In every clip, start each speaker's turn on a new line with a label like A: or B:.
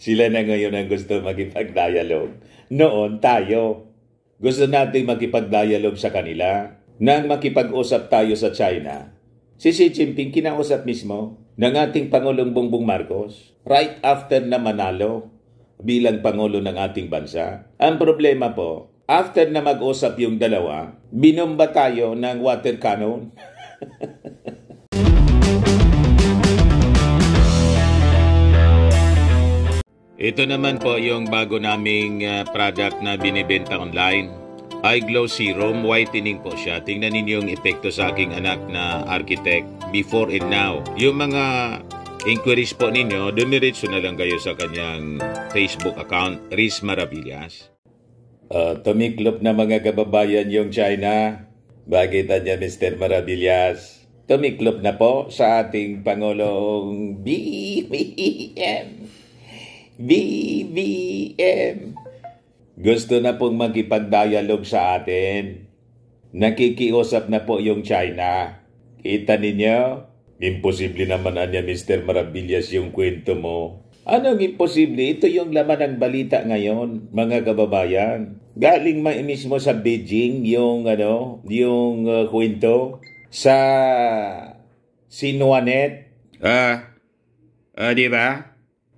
A: Sila na ngayon ang gusto makipag-dialogue. Noon tayo. Gusto natin makipag-dialogue sa kanila. Nang makipag-usap tayo sa China, si Xi Jinping kinausap mismo ng ating Pangulong Bongbong Marcos right after na manalo bilang Pangulo ng ating bansa. Ang problema po, after na mag-usap yung dalawa, binomba tayo ng water cannon. Ito naman po yung bago naming product na binibenta online. iGlow Serum, whitening po siya. Tingnan ninyo yung epekto sa aking anak na architect before and now. Yung mga inquiries po ninyo, dumiretso na lang kayo sa kanyang Facebook account, Riz Maravillas. Tumiklop na mga kababayan yung China. Bakit niya, Mr. Maravillas? Tumiklop na po sa ating Pangulong BBM. Gusto na pong makipag-dialogue sa atin. Nakikiusap na po yung China. Kita ninyo? Imposible naman niya, Mr. Maravillas, yung kwento mo. Anong imposible? Ito yung laman ng balita ngayon, mga kababayan. Galing mismo sa Beijing yung kwento sa Sinuanet. Di ba?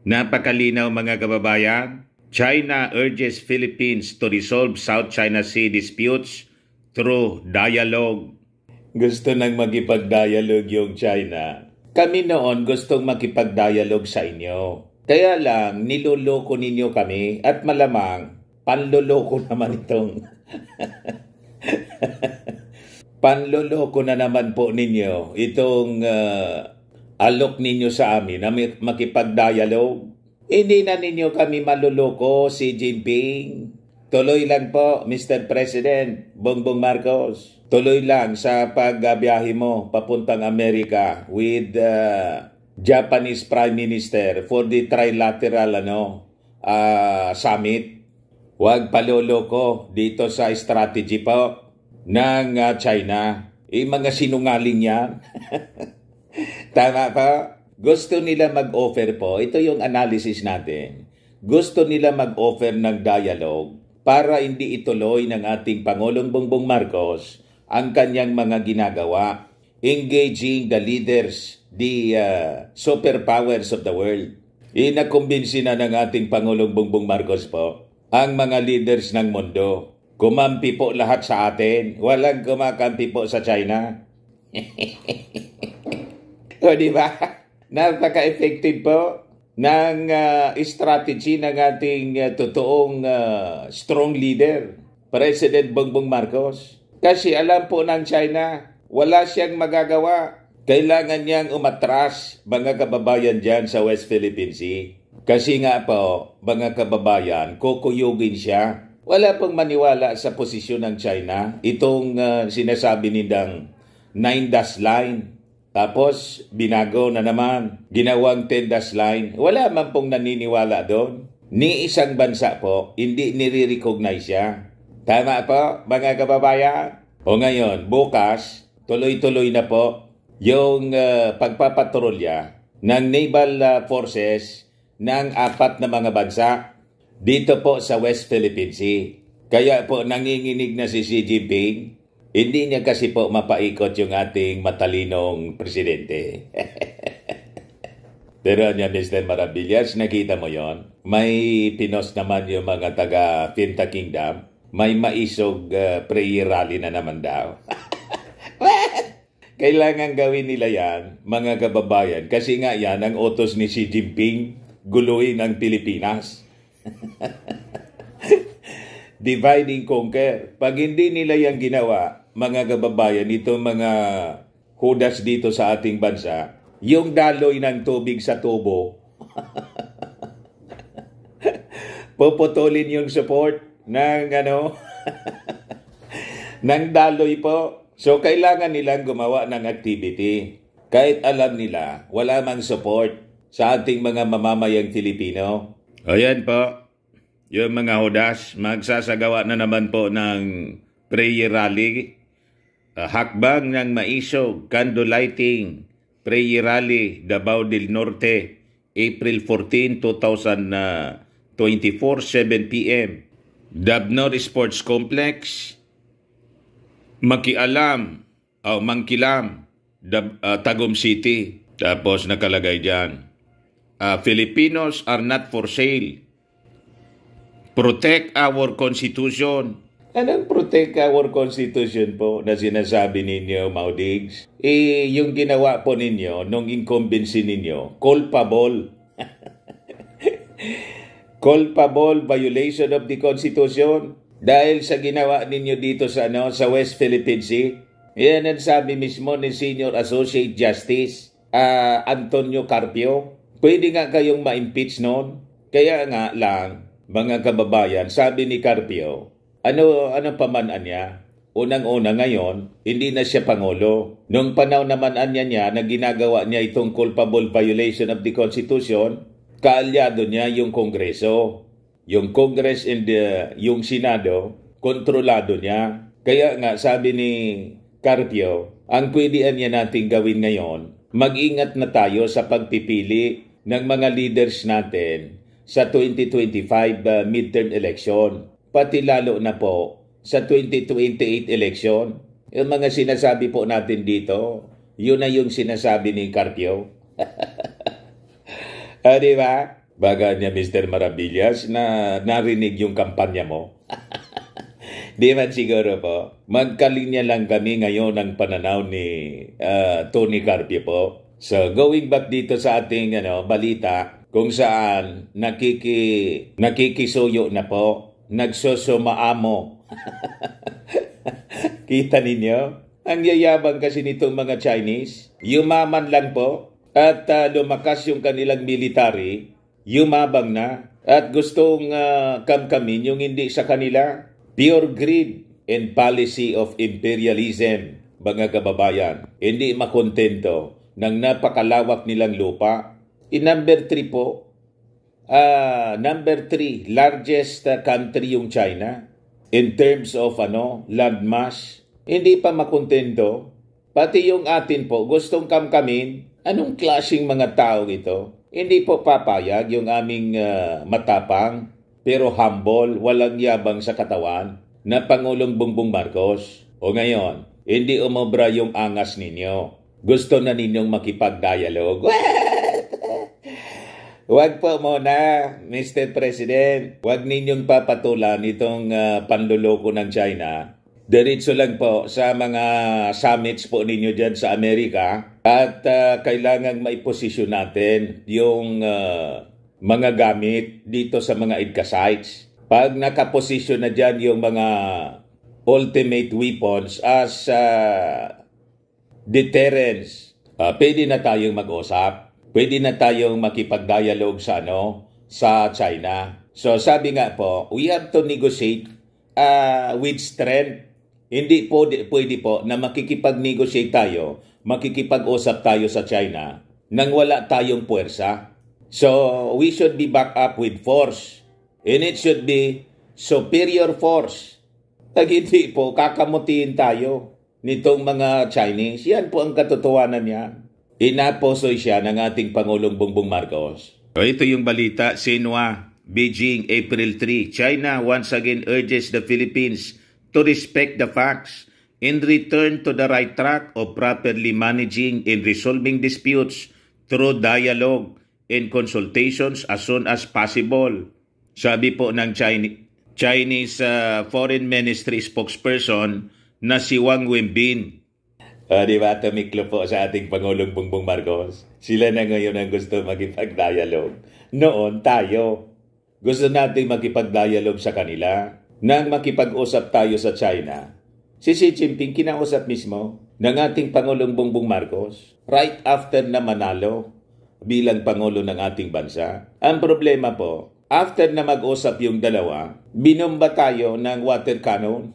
A: Napakalinaw, mga kababayan. China urges Philippines to resolve South China Sea disputes through dialogue. Gusto nang makipag-dialogue yung China. Kami noon gustong makipag-dialogue sa inyo. Kaya lang, niloloko ninyo kami at malamang, panloloko naman itong... panloloko na naman po ninyo itong... alok ninyo sa amin na makipag-dialogue. Hindi na ninyo kami maluloko, Xi Jinping. Tuloy lang po, Mr. President Bongbong Marcos. Tuloy lang sa pagbiyahe mo papuntang Amerika with Japanese Prime Minister for the trilateral summit. Huwag paluloko dito sa strategy po ng China. Mga sinungaling yan. Tama pa? Gusto nila mag-offer po, ito yung analysis natin. Gusto nila mag-offer ng dialogue para hindi ituloy ng ating Pangulong Bongbong Marcos ang kanyang mga ginagawa, engaging the leaders, the superpowers of the world. Inakumbinsi na ng ating Pangulong Bongbong Marcos po ang mga leaders ng mundo. Kumampi po lahat sa atin. Walang kumakampi po sa China. O, di ba? Napaka-effective po ng strategy ng ating totoong strong leader, President Bongbong Marcos. Kasi alam po ng China, wala siyang magagawa. Kailangan niyang umatras, mga kababayan dyan sa West Philippine Sea. Kasi nga po, mga kababayan, kukuyugin siya. Wala pong maniwala sa posisyon ng China. Itong sinasabi nilang 9-dash line. Tapos, binago na naman. Ginawang 10-dash line. Wala man pong naniniwala doon. Ni isang bansa po, hindi nire-recognize siya. Tama po, mga kababayan? O ngayon, bukas, tuloy-tuloy na po yung pagpapatrolya ng naval forces ng 4 na mga bansa dito po sa West Philippine Sea. Kaya po nanginginig na si Xi Jinping. Hindi niya kasi po mapaikot yung ating matalinong presidente. Pero niya, Mr. Maravillas, nakita mo yon. May pinos naman yung mga taga Finta Kingdom. May maisog prayer rally na naman daw. Kailangan gawin nila yan, mga kababayan. Kasi nga yan, ang utos ni Xi Jinping, guluhin ang Pilipinas. Divide and conquer. Pag hindi nila yan ginawa, mga kababayan, itong mga hudas dito sa ating bansa, yung daloy ng tubig sa tubo, puputulin yung support ng ng daloy po. So, kailangan nilang gumawa ng activity. Kahit alam nila, wala mang support sa ating mga mamamayang Filipino. Ayan po, yung mga hudas, magsasagawa na naman po ng prayer rally. Hakbang ng maisog, candle lighting, prayer rally, Davao del Norte, April 14, 2024, 7 p.m. Dabnor Sports Complex, Mangkilam, Tagum City. Tapos nakalagay dyan, Filipinos are not for sale. Protect our Constitution. Anong protect our Constitution po na sinasabi ninyo, Maudigs? Yung ginawa po ninyo nung incumbency ninyo, culpable. Culpable violation of the Constitution dahil sa ginawa ninyo dito sa West Philippine Sea. Yan ang sabi mismo ni Senior Associate Justice Antonio Carpio. Pwede nga kayong ma-impeach noon. Kaya nga lang, mga kababayan, sabi ni Carpio, ano pamanaan niya? Unang-una ngayon, hindi na siya Pangulo. Nung panahon naman niya na ginagawa niya itong culpable violation of the Constitution, kaalyado niya yung Kongreso. Yung Congress and yung Senado, kontrolado niya. Kaya nga sabi ni Carpio, ang pwedeen niya nating gawin ngayon, mag-ingat na tayo sa pagpipili ng mga leaders natin sa 2025 midterm election. Pati lalo na po sa 2028 election. Yung mga sinasabi po natin dito, yun na yung sinasabi ni Carpio. Di ba? Baga niya, Mr. Maravillas, na narinig yung kampanya mo. Di man siguro po. Magkalinya lang kami ngayon ng pananaw ni Tony Carpio po. So, going back dito sa ating balita, kung saan nakikisuyo na po, nagsosomaamo. Kita ninyo? Ang yayabang kasi nitong mga Chinese, yumaman lang po at lumakas yung kanilang military, yumabang na at gustong kamkamin yung hindi sa kanila. Pure greed and policy of imperialism, mga kababayan. Hindi makontento ng napakalawak nilang lupa. Number 3 po, number 3, largest country yung China in terms of land mass. Hindi pa makontento. Pati yung atin po, gustong kamkamin. Anong klaseng mga tao ito? Hindi po papayag yung aming matapang pero humble, walang yabang sa katawan na Pangulong Bongbong Marcos. O ngayon, hindi umobra yung angas ninyo. Gusto na ninyong makipag-dialogue. Huwag po muna, Mr. President. Huwag ninyong papatulan itong panluloko ng China. Diretso lang po sa mga summits po ninyo dyan sa Amerika. At kailangang maiposisyon natin yung mga gamit dito sa mga IDCA sites. Pag nakaposisyon na dyan yung mga ultimate weapons as deterrence, pwede na tayong mag-usap. Pwede na tayong makipag-dialogue sa China. So sabi nga po, we have to negotiate with strength. Hindi po pwede po na makikipag-negotiate tayo, makikipag-usap tayo sa China nang wala tayong puwersa. So we should be back up with force. And it should be superior force. Pag hindi po, kakamutiin tayo nitong mga Chinese. Yan po ang katotohanan niya. Inaposoy siya ng ating Pangulong Bongbong Marcos. Ito yung balita, Xinhua, Beijing, April 3. China once again urges the Philippines to respect the facts and return to the right track of properly managing and resolving disputes through dialogue and consultations as soon as possible. Sabi po ng Chinese Foreign Ministry spokesperson na si Wang Wenbin. Diba, tumiklo po sa ating Pangulong Bongbong Marcos. Sila na ngayon ang gusto makipag-dialogue. Noon, tayo. Gusto natin makipag-dialogue sa kanila. Nang makipag-usap tayo sa China, si Xi Jinping kinausap mismo ng ating Pangulong Bongbong Marcos right after na manalo bilang Pangulo ng ating bansa. Ang problema po, after na mag-usap yung dalawa, binomba tayo ng water cannon.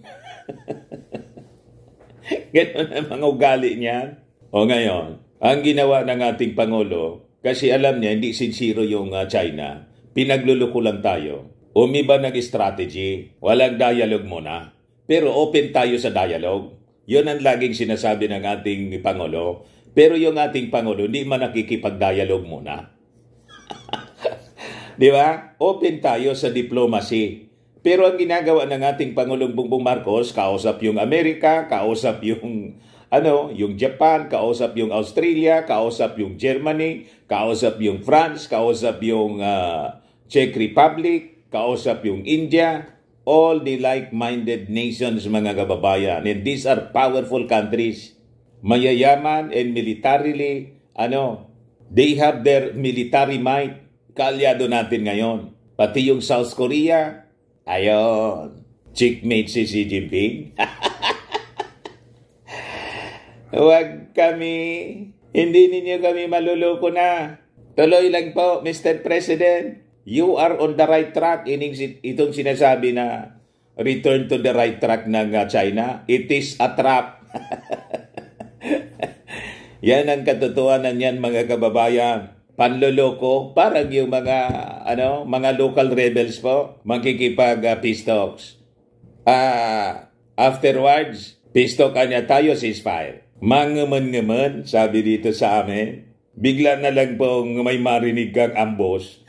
A: Ganun ang mga ugali niya. O ngayon, ang ginawa ng ating Pangulo, kasi alam niya hindi sincero yung China, pinagluluko lang tayo. Umiba ng strategy, walang dialogue muna. Pero open tayo sa dialogue. Yun ang laging sinasabi ng ating Pangulo. Pero yung ating Pangulo, hindi man nakikipag-dialogue muna. Di ba? Open tayo sa diplomacy. Pero ang ginagawa ng ating Pangulong Bongbong Marcos, kausap yung Amerika, kausap yung yung Japan, kausap yung Australia, kausap yung Germany, kausap yung France, kausap yung Czech Republic, kausap yung India, all the like-minded nations, mga kababayan. And these are powerful countries. Mayayaman and militarily, they have their military might. Kaalyado natin ngayon. Pati yung South Korea, ayon, checkmate si Xi Jinping. Huwag kami, hindi ninyo kami maluloko na. Tuloy lang po, Mr. President. You are on the right track. Itong sinasabi na return to the right track ng China. It is a trap. Yan ang katotohanan yan, mga kababayan. Panloloko, parang yung mga local rebels po, makikipag-peace talks. Afterwards, peace talk niya tayo, ceasefire. Mangaman-ngaman, sabi dito sa amin, bigla na lang pong may marinig kang ambos.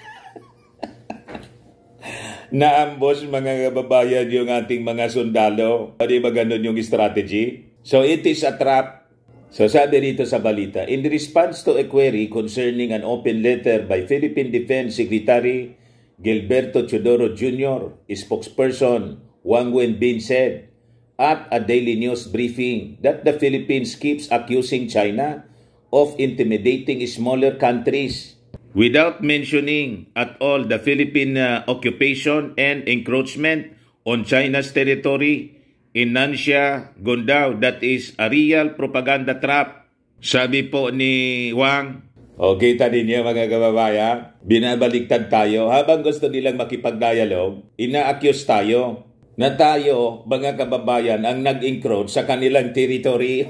A: Na-ambos, mga kababayan, yung ating mga sundalo. Di ba ganun yung strategy? So it is a trap. So sabi dito sa balita, in response to a query concerning an open letter by Philippine Defense Secretary Gilberto Teodoro Jr., spokesperson Wang Wenbin said at a Daily News briefing that the Philippines keeps accusing China of intimidating smaller countries without mentioning at all the Philippine occupation and encroachment on China's territory. Inansya Gondao, that is a real propaganda trap. Sabi po ni Wang, kita ninyo, mga kababayan, binabaliktad tayo. Habang gusto nilang makipag-dialogue, ina-accuse tayo na tayo, mga kababayan, ang nag-encroach sa kanilang territory.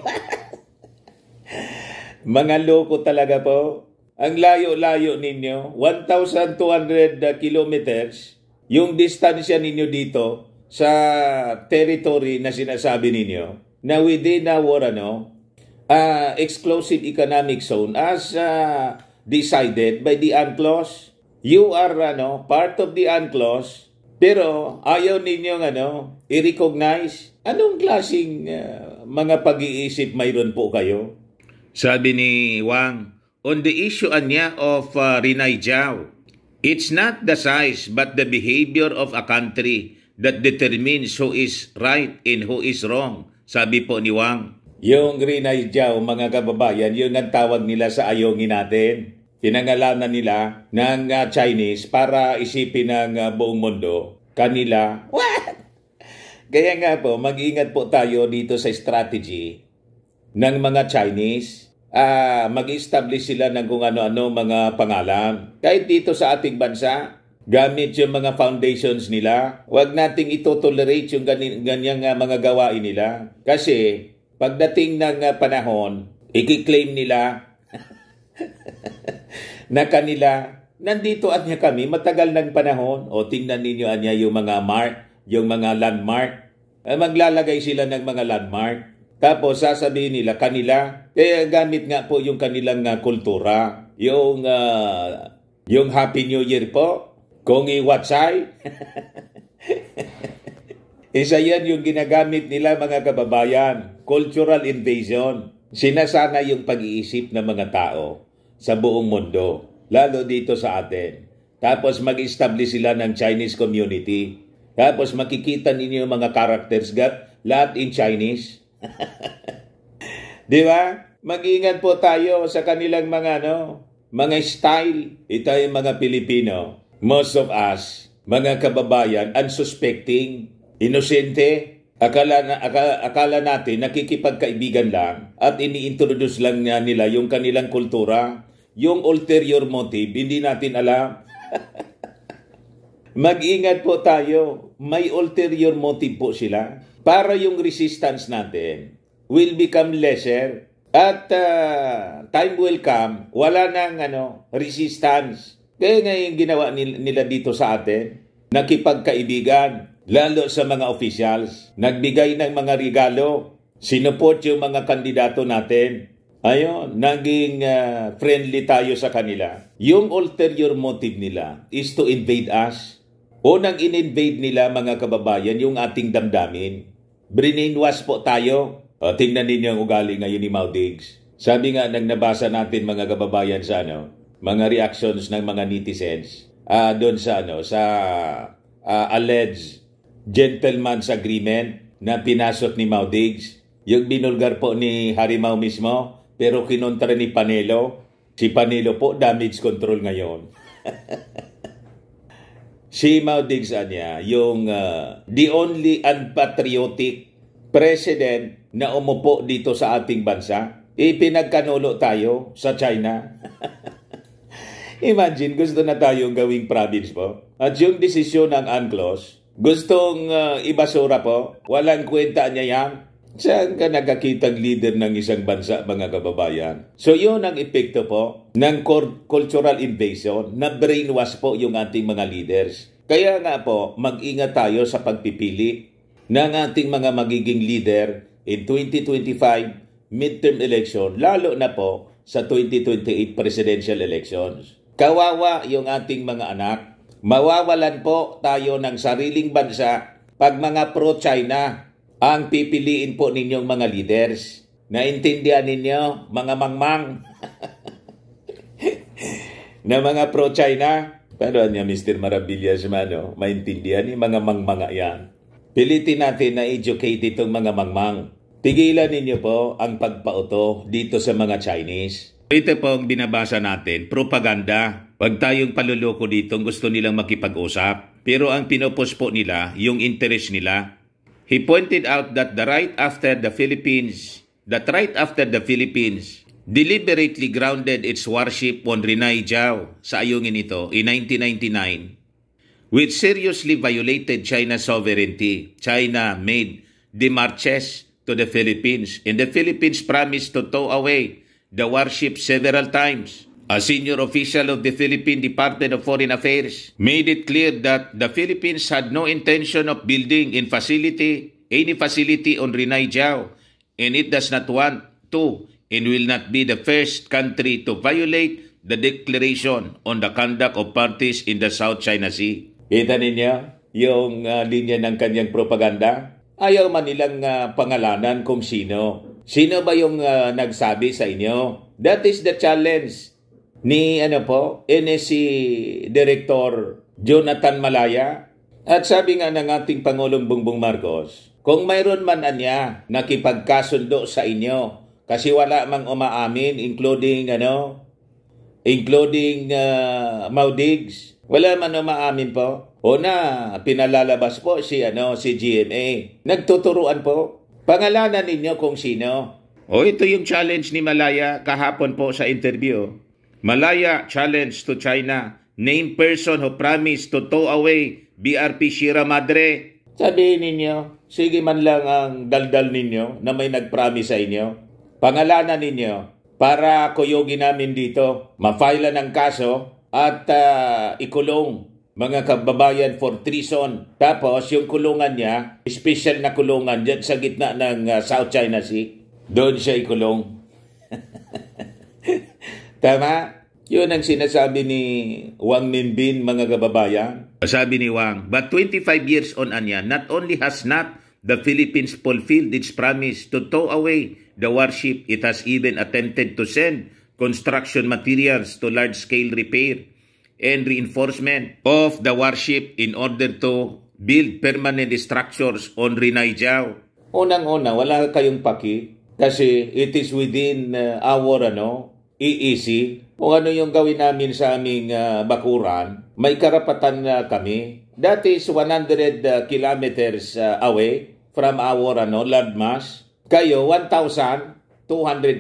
A: Mga loko talaga po. Ang layo-layo ninyo, 1,200 kilometers, yung distansya ninyo dito sa territory na sinasabi ninyo, na within our exclusive economic zone as decided by the UNCLOS. You are part of the UNCLOS, pero ayaw ninyong i-recognize. Anong klaseng mga pag-iisip mayroon po kayo? Sabi ni Wang, on the issue niya of Rinay Jiao, it's not the size but the behavior of a country that determines who is right and who is wrong. Sabi po ni Wang. Yung Rinay Jiao, mga kababayan, yung ang tawag nila sa ayongin natin. Pinangalanan nila ng Chinese para isipin ng buong mundo. Kanila, what? Kaya nga po, mag-ingat po tayo dito sa strategy ng mga Chinese. Mag-establish sila ng kung ano-ano mga pangalan. Kahit dito sa ating bansa, gamit yung mga foundations nila. Huwag nating itotolerate yung ganyang mga gawain nila. Kasi pagdating ng panahon, ikiklaim nila na kanila, nandito anya kami, matagal ng panahon. O tingnan ninyo anya yung mga mark, yung mga landmark. Maglalagay sila ng mga landmark. Tapos sasabihin nila kanila. Kaya gamit nga po yung kanilang kultura. Yung Happy New Year po. Kung iwatsay. Isa yan yung ginagamit nila, mga kababayan. Cultural invasion. Sinasana yung pag-iisip ng mga tao sa buong mundo, lalo dito sa atin. Tapos mag-establish sila ng Chinese community. Tapos makikita ninyo yung mga characters, lahat in Chinese. Di ba? Mag-ingat po tayo sa kanilang mga mga style. Ito yung mga Pilipino. Most of us, mga kababayan, unsuspecting, inosente. Akala natin nakikipagkaibigan lang at ini-introduce lang nila yung kanilang kultura. Yung ulterior motive, hindi natin alam. Mag-ingat po tayo. May ulterior motive po sila. Para yung resistance natin will become lesser. At time will come, wala nang resistance. Kaya nga yung ginawa nila dito sa atin, nakipagkaibigan, lalo sa mga officials, nagbigay ng mga regalo, sinuport yung mga kandidato natin. Ayun, naging friendly tayo sa kanila. Yung ulterior motive nila is to invade us. Unang in-invade nila, mga kababayan, yung ating damdamin. Brainwash po tayo. Tingnan ninyo ang ugali ngayon ni Mau Diggs. Sabi nga nang nabasa natin, mga kababayan, sa mga reactions ng mga netizens doon sa alleged gentleman's agreement na pinasok ni Mau Diggs. Yung binulgar po ni Harimau mismo, pero kinontra ni Panelo. Si Panelo po, damage control ngayon. Si Mau Diggs yung the only unpatriotic president na umupo dito sa ating bansa. Ipinagkanulo tayo sa China. Imagine, gusto na tayong gawing province po. At yung desisyon ng UNCLOS, gustong ibasura po. Walang kwenta niya yan. Saan ka nakakitang leader ng isang bansa, mga kababayan? So yun ang epekto po ng cultural invasion na brainwash po yung ating mga leaders. Kaya nga po, mag-ingat tayo sa pagpipili ng ating mga magiging leader in 2025 midterm election, lalo na po sa 2028 presidential elections. Kawawa yung ating mga anak. Mawawalan po tayo ng sariling bansa pag mga pro-China ang pipiliin po ninyong mga leaders. Naintindihan ninyo, mga mangmang? Na mga pro-China? Pero niya, Mr. Maravillas, maintindihan ni mga mangmanga yan. Pilitin natin na educate itong mga mangmang. Tigilan ninyo po ang pagpauto dito sa mga Chinese. Ito po ang binabasa natin, propaganda. Pag tayong paluloko dito, gusto nilang makipag-usap. Pero ang pinopos po nila, yung interest nila. He pointed out that right after the Philippines deliberately grounded its warship on Renai Jiao sa ayungin ito in 1999, which seriously violated China's sovereignty. China made demarches to the Philippines, and the Philippines promised to tow away the warship several times. A senior official of the Philippine Department of Foreign Affairs made it clear that the Philippines had no intention of building any facility on Renai Jiao, and it does not want to and will not be the first country to violate the declaration on the conduct of parties in the South China Sea. Kita ninyo yung linya ng kanyang propaganda? Ayaw man nilang pangalanan kung sino. Sino ba yung nagsabi sa inyo? That is the challenge ni NSC Director Jonathan Malaya. At sabi nga ng ating Pangulong Bongbong Marcos, kung mayroon man niya nakipagkasundo sa inyo, kasi wala mang umaamin, including Mau Diggs, wala man umaamin po. Pinalalabas po si GMA. Nagtuturuan po. Pangalanan ninyo kung sino. Ito yung challenge ni Malaya kahapon po sa interview. Malaya challenge to China. Name person who promised to tow away BRP Sierra Madre. Sabihin ninyo, sige man lang ang daldal ninyo na may nag-promise sa inyo. Pangalanan ninyo para kuyogin namin dito. Ma-file ng kaso at ikulong. Mga kababayan, for treason. Tapos, yung kulungan niya, special na kulungan dyan sa gitna ng South China Sea. Doon siya ikulong. Tama? Yun ang sinasabi ni Wang Minbin, mga kababayan. Sabi ni Wang, but 25 years on not only has not the Philippines fulfilled its promise to tow away the warship, it has even attempted to send construction materials to large-scale repair and reinforcement of the warship in order to build permanent structures on Renai Jiao. Unang-una, wala kayong paki kasi it is within our EEC. Kung ano yung gawin namin sa aming bakuran, may karapatan na kami. That is 100 kilometers away from our landmass. Kayo, 1,200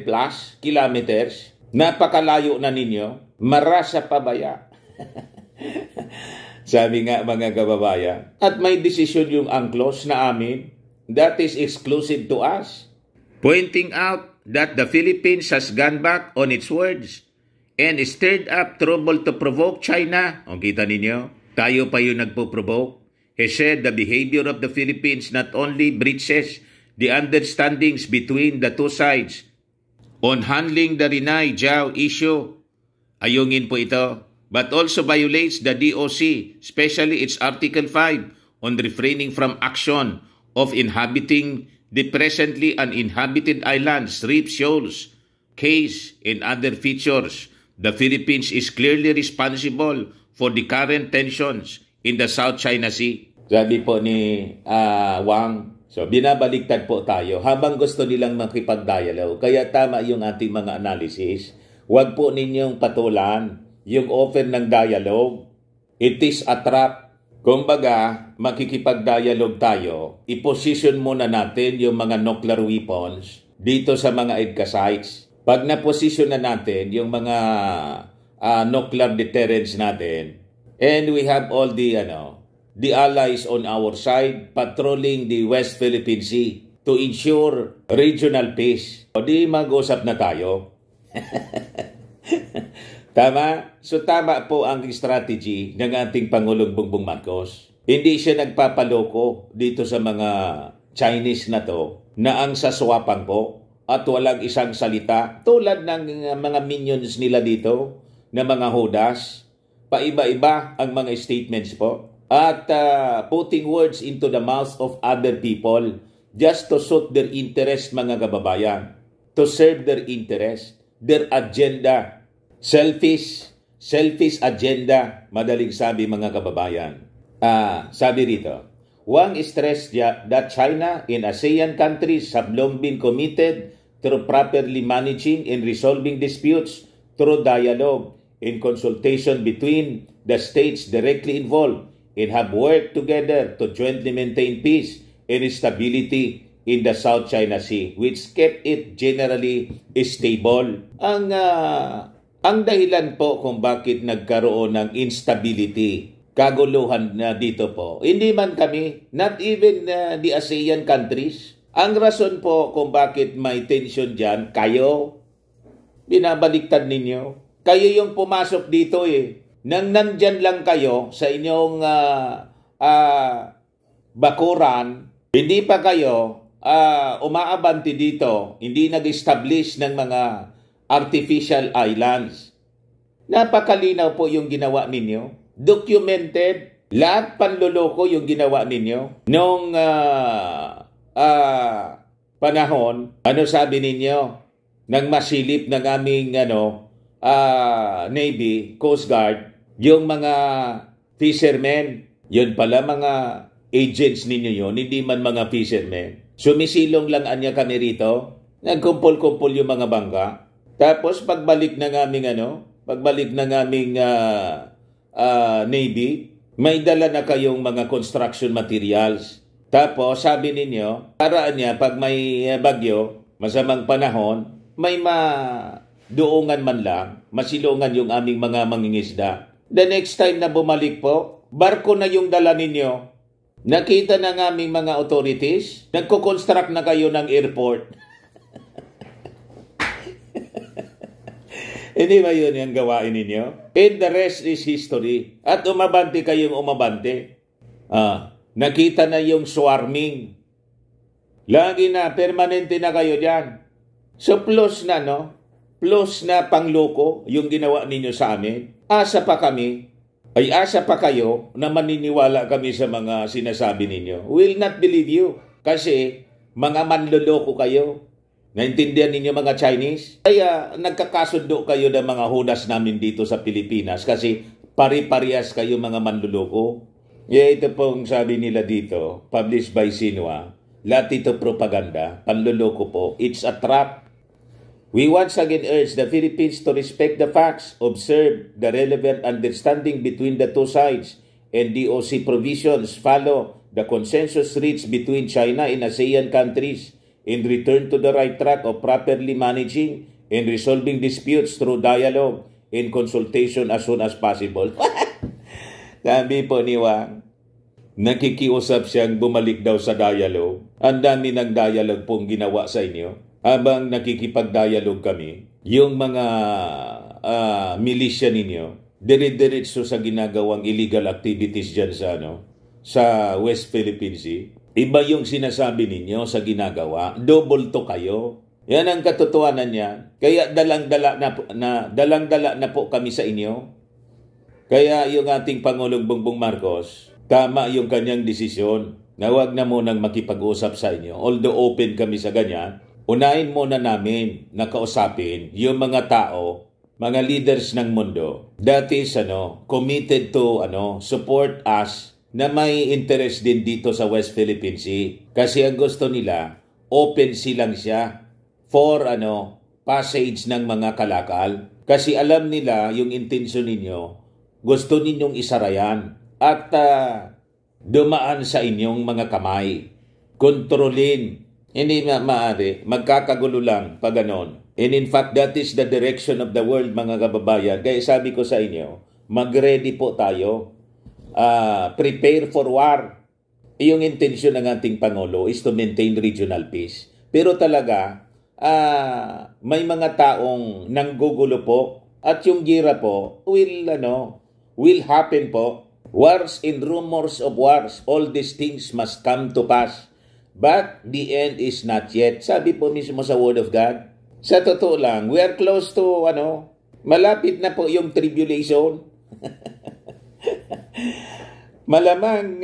A: plus kilometers. Napakalayo na ninyo. Marasa pabaya. Sabi nga, mga kababayan. At may desisyon yung UNCLOS na amin. That is exclusive to us. Pointing out that the Philippines has gone back on its words and stirred up trouble to provoke China. O kita ninyo, tayo pa yung nagpo-provoke. He said the behavior of the Philippines not only breaches the understandings between the two sides, on handling the Rinay Jiao issue. Ayungin po ito. But also violates the DOC, especially its Article 5 on refraining from action of inhabiting the presently uninhabited islands, reef shoals, case, and other features. The Philippines is clearly responsible for the current tensions in the South China Sea. Sabi po ni Wang, so binabaliktad po tayo habang gusto nilang makipag-dialogue. Kaya tama yung ating mga analysis. Huwag po ninyong patulan yung offer ng dialogue. It is a trap. Kumbaga, makikipag-dialogue tayo, iposition muna natin yung mga nuclear weapons dito sa mga EDCA sites. Pag na-position na natin yung mga nuclear deterrence natin, and we have all the allies on our side patrolling the West Philippine Sea to ensure regional peace. O di mag-usap na tayo. Tama? So tama po ang strategy ng ating Pangulong Bongbong Marcos. Hindi siya nagpapaloko dito sa mga Chinese na to na ang saswapang po at walang isang salita tulad ng mga minions nila dito na mga hodas. Paiba-iba ang mga statements po at putting words into the mouth of other people just to suit their interest, mga kababayan, to serve their interest, their agenda. Selfish agenda, madaling sabi, mga kababayan. Sabi rito, Wang stressed that China and ASEAN countries have long been committed to properly managing and resolving disputes through dialogue and consultation between the states directly involved and have worked together to jointly maintain peace and stability in the South China Sea, which kept it generally stable. Ang dahilan po kung bakit nagkaroon ng instability, kaguluhan na dito po, hindi man kami, not even the ASEAN countries. Ang rason po kung bakit may tension dyan, kayo, binabaliktad ninyo. Kayo yung pumasok dito Nang nandyan lang kayo sa inyong bakuran, hindi pa kayo umaabanti dito, hindi nag-establish ng mga artificial islands. Napakalinaw po yung ginawa ninyo. Documented. Lahat panloloko yung ginawa ninyo. Noong panahon, ano sabi ninyo? Nang masilip ng aming Navy, Coast Guard, yung mga fishermen, yun pala mga agents ninyo yun, hindi man mga fishermen. Sumisilong lang anya kami rito. Nagkumpol-kumpol yung mga bangka. Tapos pagbalik ng aming Navy, may dala na kayong mga construction materials. Tapos sabi ninyo, paraan niya pag may bagyo, masamang panahon, may maduungan man lang, masilungan yung aming mga mangingisda. The next time na bumalik po, barko na yung dala ninyo. Nakita ng aming mga authorities, nagko-construct na kayo ng airport. Hindi ba yun yung gawain ninyo? And the rest is history. At umabante kayong umabante. Nakita na yung swarming. Lagi na, permanente na kayo dyan. So plus na, Plus na pangloko yung ginawa ninyo sa amin. Asa pa kami, ay asa pa kayo na maniniwala kami sa mga sinasabi ninyo. Will not believe you. Kasi mga manloloko kayo. Naintindihan ninyo mga Chinese? Kaya nagkakasundo kayo ng mga hudas namin dito sa Pilipinas kasi pari-parehas kayo mga manluloko. Ito pong sabi nila dito, published by Xinhua, lahat ito propaganda, panluloko po. It's a trap. We once again urge the Philippines to respect the facts, observe the relevant understanding between the two sides, and DOC provisions follow the consensus reached between China and ASEAN countries, and return to the right track of properly managing and resolving disputes through dialogue and consultation as soon as possible. Sabi po ni Wang, nakikiusap siyang bumalik daw sa dialogue. Ang dami ng dialogue pong ginawa sa inyo. Habang nakikipag-dialogue kami, yung mga milisya ninyo, dire-diretso sa ginagawang illegal activities dyan sa West Philippine Sea. Iba yung sinasabi ninyo sa ginagawa. Double to kayo. Yan ang katotohanan niya. Kaya dalang-dala na po kami sa inyo. Kaya yung ating Pangulong Bongbong Marcos, tama yung kanyang desisyon na huwag na munang makipag-usap sa inyo. Although open kami sa ganyan, unahin muna namin na kausapin yung mga tao, mga leaders ng mundo that is committed to support us na may interest din dito sa West Philippine Sea. Kasi ang gusto nila, open silang siya for passage ng mga kalakal. Kasi alam nila yung intensyon ninyo, gusto ninyong isarayan at dumaan sa inyong mga kamay. Kontrolin. Hindi maaari. Magkakagulo lang pag ganon. And in fact, that is the direction of the world, mga kababayan. Kaya sabi ko sa inyo, mag-ready po tayo. Prepare for war. Yung intensyon ng ating Pangulo is to maintain regional peace. Pero talaga, may mga taong nanggugulo po at yung gira po will happen po. Wars and rumors of wars, all these things must come to pass. But the end is not yet. Sabi po mismo sa Word of God. Sa totoo lang, we are close to malapit na po yung tribulation. Malamang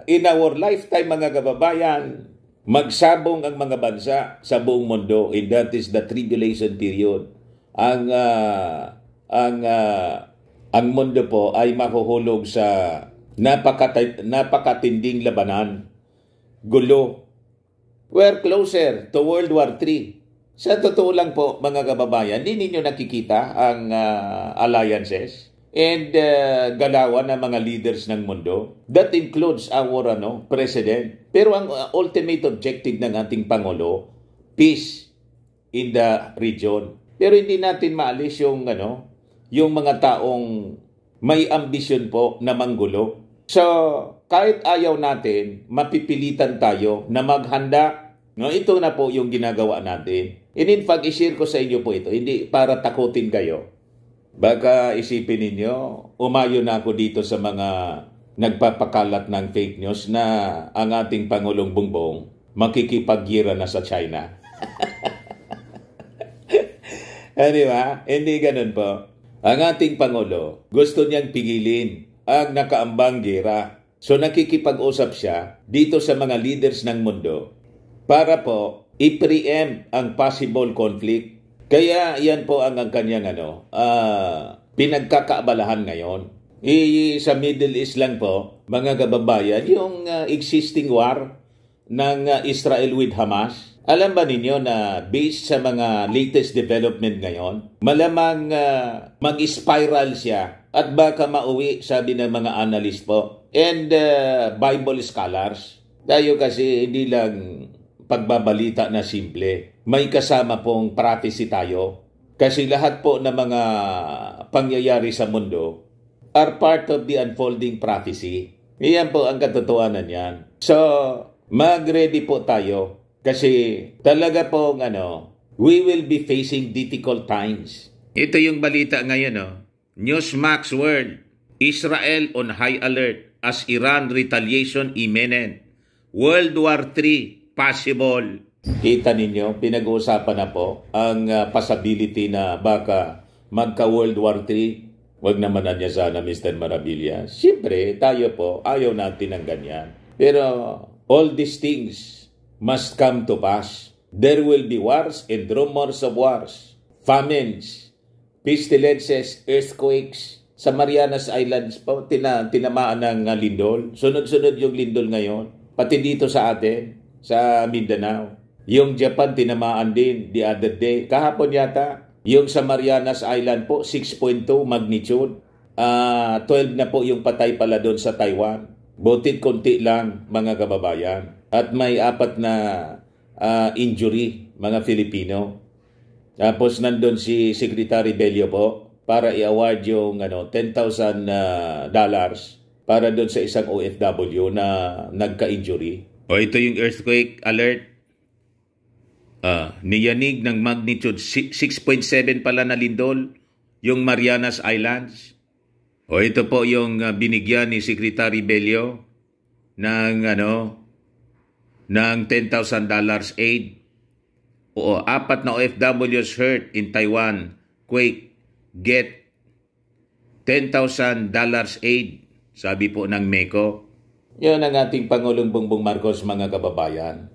A: in our lifetime, mga kababayan, magsabong ang mga bansa sa buong mundo, and that is the tribulation period. Ang mundo po ay mahuhulog sa napakatinding labanan, gulo. We're closer to World War III. Sa totoo lang po, mga kababayan, hindi ninyo nakikita ang alliances and galawan ng mga leaders ng mundo. That includes our president. Pero ang ultimate objective ng ating Pangulo, peace in the region. Pero hindi natin maalis yung mga taong may ambisyon po na manggulo. So, kahit ayaw natin, mapipilitan tayo na maghanda. Ito na po yung ginagawa natin. And in fact, i-share ko sa inyo po ito, hindi para takutin kayo. Baka isipin ninyo, umayo na ako dito sa mga nagpapakalat ng fake news na ang ating Pangulong Bongbong makikipaggira na sa China. Di ba? Hindi ganun po. Ang ating Pangulo, gusto niyang pigilin ang nakaambang gera. So nakikipag-usap siya dito sa mga leaders ng mundo para po i-preempt ang possible conflict. Kaya yan po ang kanyang pinagkakaabalahan ngayon. Sa Middle East lang po, mga kababayan, yung existing war ng Israel with Hamas. Alam ba ninyo na based sa mga latest development ngayon, malamang mag-spiral siya at baka mauwi, sabi ng mga analyst po, and Bible scholars. Tayo kasi hindi lang pagbabalita na simple. May kasama pong prophecy tayo. Kasi lahat po ng mga pangyayari sa mundo are part of the unfolding prophecy. Iyan po ang katotohanan yan. So, mag-ready po tayo. Kasi talaga po we will be facing difficult times. Ito yung balita ngayon. Newsmax World, Israel on high alert as Iran retaliation imminent. World War III possible. Kita ninyo, pinag-uusapan na po ang possibility na baka magka-World War III. Wag naman niya sana, Mr. Marabilia. Siyempre, tayo po, ayaw natin ng ganyan. Pero all these things must come to pass. There will be wars and rumors of wars, famines, pestilences, earthquakes. Sa Marianas Islands po, tinamaan ng lindol. Sunod-sunod yung lindol ngayon. Pati dito sa atin, sa Mindanao. Yung Japan, tinamaan din the other day. Kahapon yata, yung sa Marianas Island po, 6.2 magnitude. 12 na po yung patay pala doon sa Taiwan. Butit konti lang, mga kababayan. At may 4 na injury, mga Filipino. Tapos nandun si Secretary Bello po para i-award yung $10,000 para doon sa isang OFW na nagka-injury. Ito yung earthquake alert. Niyanig ng magnitude 6.7 pala na lindol yung Marianas Islands. Ito po yung binigyan ni Secretary Bello ng $10,000 aid O 4 na OFWs hurt in Taiwan quake get $10,000 aid, sabi po ng MECO. Yan ang ating Pangulong Bongbong Marcos, mga kababayan.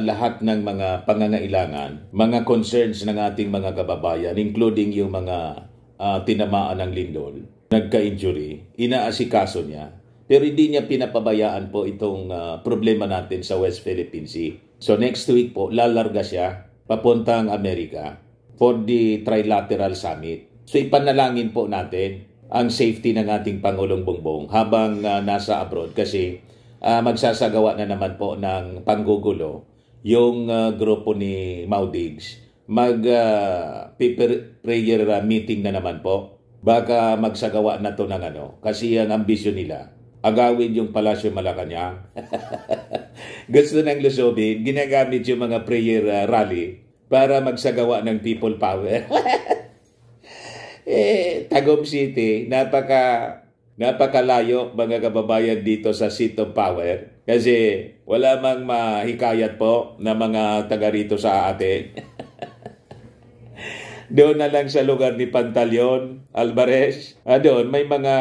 A: Lahat ng mga pangangailangan, mga concerns ng ating mga kababayan, including yung mga tinamaan ng lindol, nagka-injury, inaasikaso niya. Pero hindi niya pinapabayaan po itong problema natin sa West Philippine Sea. So next week po, lalarga siya papuntang Amerika for the Trilateral Summit. So ipanalangin po natin ang safety ng ating Pangulong Bongbong habang nasa abroad kasi magsasagawa na naman po ng panggugulo yung grupo ni Maudigs. Prayer meeting na naman po. Baka magsagawa na to ng kasi ang ambisyon nila, agawin yung Palasyo Malacanang. Gusto ng Luzobin, ginagamit yung mga prayer rally para magsagawa ng people power. Tagum City, napakalayo mga kababayan dito sa seat of power kasi wala mang mahikayat po na mga taga rito sa atin. Doon na lang sa lugar ni Pantaleon Alvarez, doon may mga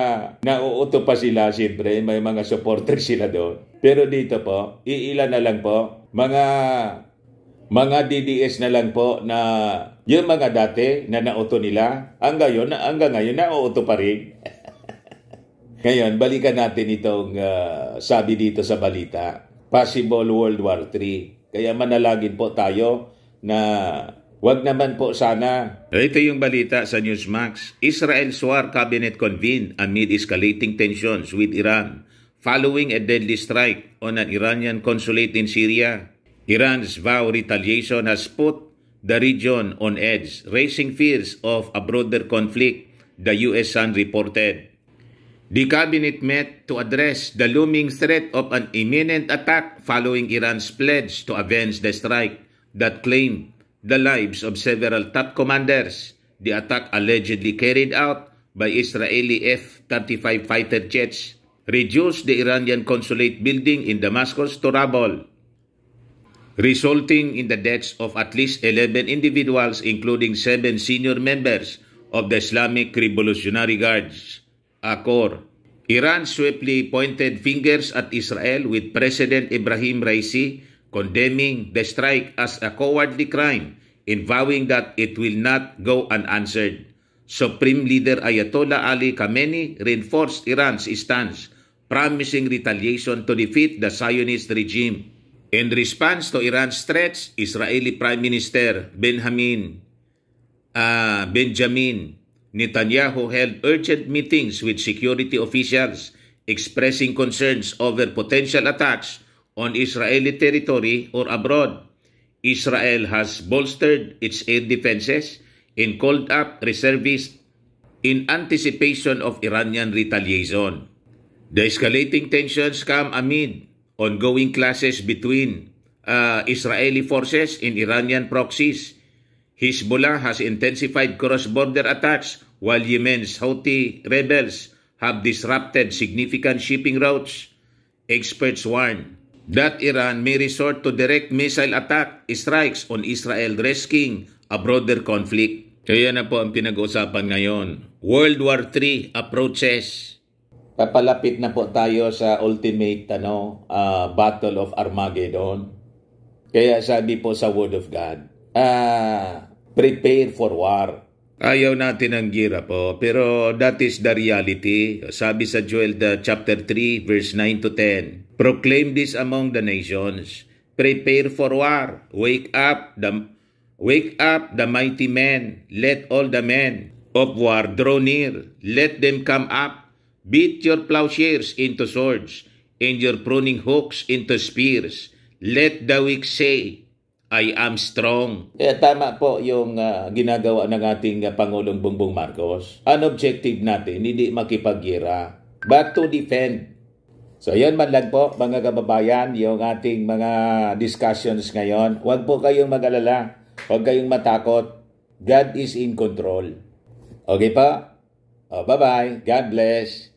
A: nauuto pa sila, siyempre may mga supporter sila doon. Pero dito po, iilan na lang po, mga DDS na lang po na yung mga dati na nauto nila, hanggang ngayon nauuto pa rin. Ngayon, balikan natin itong sabi dito sa balita, possible World War III. Kaya manalangin po tayo na wag naman po sana. Ito yung balita sa Newsmax. Israel's war cabinet convened amid escalating tensions with Iran following a deadly strike on an Iranian consulate in Syria. Iran's vow retaliation has put the region on edge, raising fears of a broader conflict, the U.S. Sun reported. The cabinet met to address the looming threat of an imminent attack following Iran's pledge to avenge the strike that claimed the lives of several top commanders. The attack allegedly carried out by Israeli F-35 fighter jets reduced the Iranian consulate building in Damascus to rubble, resulting in the deaths of at least 11 individuals, including 7 senior members of the Islamic Revolutionary Guards, Corps. Iran swiftly pointed fingers at Israel, with President Ibrahim Raisi condemning the strike as a cowardly crime and vowing that it will not go unanswered. Supreme Leader Ayatollah Ali Khamenei reinforced Iran's stance, promising retaliation to defeat the Zionist regime. In response to Iran's threats, Israeli Prime Minister Benjamin Netanyahu held urgent meetings with security officials, expressing concerns over potential attacks on Israeli territory or abroad. Israel has bolstered its air defenses and called up reservists in anticipation of Iranian retaliation. The escalating tensions come amid ongoing clashes between Israeli forces and Iranian proxies. Hezbollah has intensified cross-border attacks while Yemen's Houthi rebels have disrupted significant shipping routes. Experts warn that Iran may resort to direct missile attack strikes on Israel, risking a broader conflict. Kaya na po ang pinag-usapan ngayon. World War III approaches. Papalapit na po tayo sa ultimate Battle of Armageddon. Kaya sabi po sa Word of God, prepare for war. Ayaw natin ang gira po, pero that is the reality. Sabi sa Joel chapter 3 verse 9 to 10, proclaim this among the nations, prepare for war, wake up the mighty men, let all the men of war draw near, let them come up. Beat your plowshares into swords, and your pruning hooks into spears. Let the weak say, I am strong. Kaya tama po yung ginagawa ng ating Pangulong Bongbong Marcos. Ang objective natin, hindi makipaggira, but to defend. So yan man lang po, mga kababayan, yung ating mga discussions ngayon. Huwag po kayong mag-alala. Huwag kayong matakot. God is in control. Okay pa? Bye-bye. God bless.